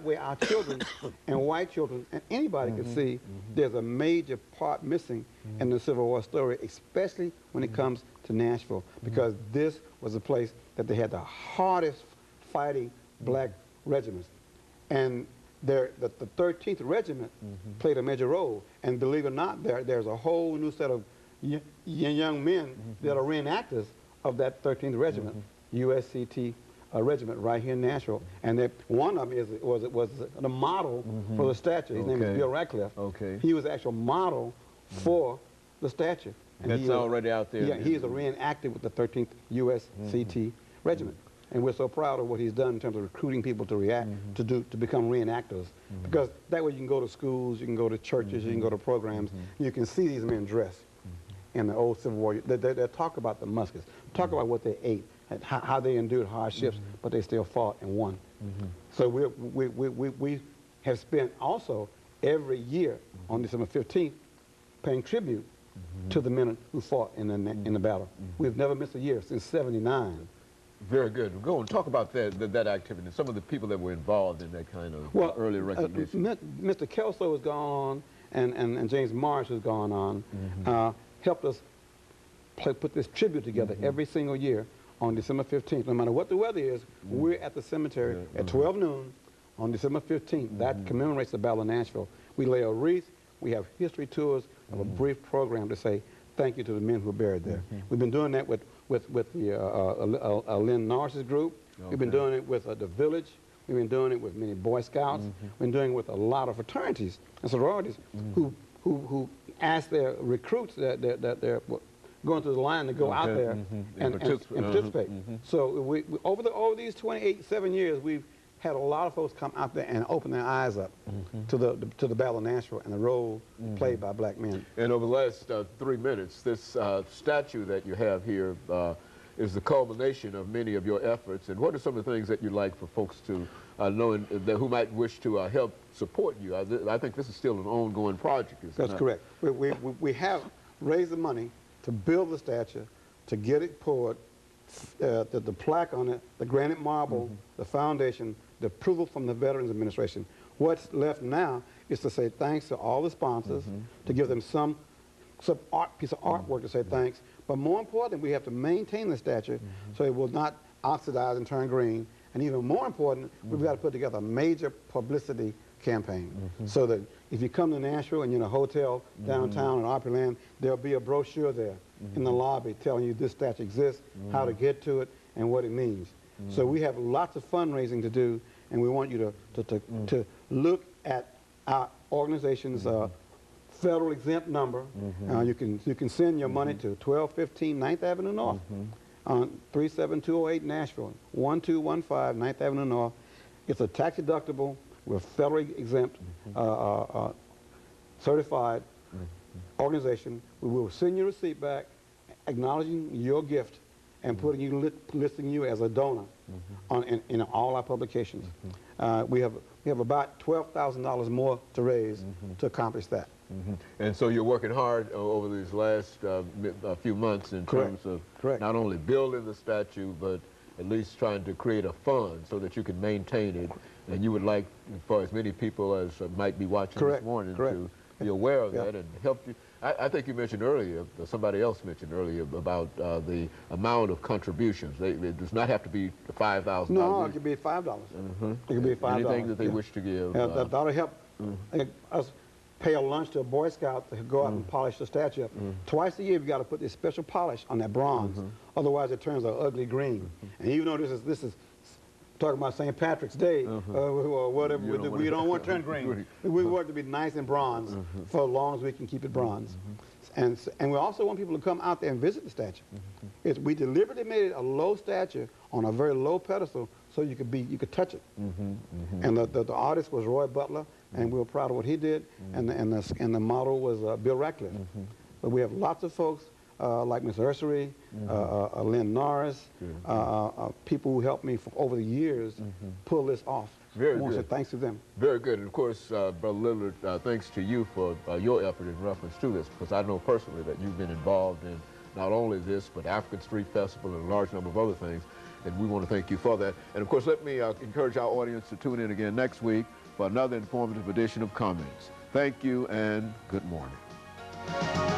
that way our children and white children and anybody can see there's a major part missing in the Civil War story, especially when it comes to Nashville, because this was a place that they had the hardest fighting black regiments. And the 13th Regiment played a major role. And believe it or not, there's a whole new set of young men that are reenactors of that 13th Regiment, USCT regiment right here in Nashville. And one of them was the model for the statue. His name is Bill Radcliffe. He was the actual model for the statue. And that's already out there. Yeah, he's a reenactor with the 13th USCT Regiment. And we're so proud of what he's done in terms of recruiting people to to become reenactors. Because that way you can go to schools, you can go to churches, you can go to programs, you can see these men dressed in the old Civil War. They talk about the muskets, talk about what they ate, and how they endured hardships, but they still fought and won. So we have spent also every year on December 15th paying tribute to the men who fought in the battle. We've never missed a year since '79. Very good. Go and talk about that activity and some of the people that were involved in that kind of early recognition. Mr. Kelso has gone on, and James Marsh has gone on, helped us put this tribute together every single year on December 15th. No matter what the weather is, we're at the cemetery at 12 noon on December 15th. That commemorates the Battle of Nashville. We lay a wreath, we have history tours, of a brief program to say thank you to the men who are buried there. We've been doing that with the Lynn Norris's group. We've been doing it with the Village. We've been doing it with many Boy Scouts. We've been doing it with a lot of fraternities and sororities who ask their recruits that they're going through the line to go out there and participate. So over these 7 years, we've had a lot of folks come out there and open their eyes up to the Battle of Nashville and the role played by black men. And over the last 3 minutes, this statue that you have here is the culmination of many of your efforts. And what are some of the things that you'd like for folks to know who might wish to help support you? I think this is still an ongoing project. That's correct. We have raised the money to build the statue, to get it poured, the plaque on it, the granite marble, the foundation, the approval from the Veterans Administration. What's left now is to say thanks to all the sponsors, to give them some piece of artwork to say thanks. But more importantly, we have to maintain the statue so it will not oxidize and turn green. And even more important, we've got to put together a major publicity campaign so that if you come to Nashville and you're in a hotel downtown in Opryland, there'll be a brochure there in the lobby telling you this statue exists, how to get to it, and what it means. So we have lots of fundraising to do, and we want you to look at our organization's federal exempt number. You can send your money to 1215 9th Avenue North on 37208 Nashville, 1215 9th Avenue North. It's a tax deductible. We're federally exempt, certified organization. We will send you a receipt back, acknowledging your gift, and listing you as a donor in all our publications. We have about $12,000 more to raise to accomplish that. And so you're working hard over these last few months in terms of not only building the statue, but at least trying to create a fund so that you can maintain it. And you would like for as many people as might be watching this morning to be aware of that and help you. I think you mentioned earlier, somebody else mentioned earlier about the amount of contributions. It does not have to be $5,000. No, it could be $5. It could be $5. Anything that they wish to give. That'll help us pay a lunch to a Boy Scout to go out and polish the statue up. Twice a year, we've got to put this special polish on that bronze. Otherwise, it turns an ugly green. And even though this is talking about St. Patrick's Day or whatever, we don't want to turn green. We want it to be nice and bronze for as long as we can keep it bronze. And we also want people to come out there and visit the statue. We deliberately made it a low statue on a very low pedestal so you could touch it. And the artist was Roy Butler, and we were proud of what he did. And the model was Bill Radcliffe. But we have lots of folks like Miss Ursery, Lynn Norris, people who helped me over the years pull this off. Very good. I want to good. say thanks to them. Very good. And of course, Brother Lillard, thanks to you for your effort in reference to this, because I know personally that you've been involved in not only this, but African Street Festival and a large number of other things. and we want to thank you for that. And of course, let me encourage our audience to tune in again next week for another informative edition of Comments. Thank you and good morning.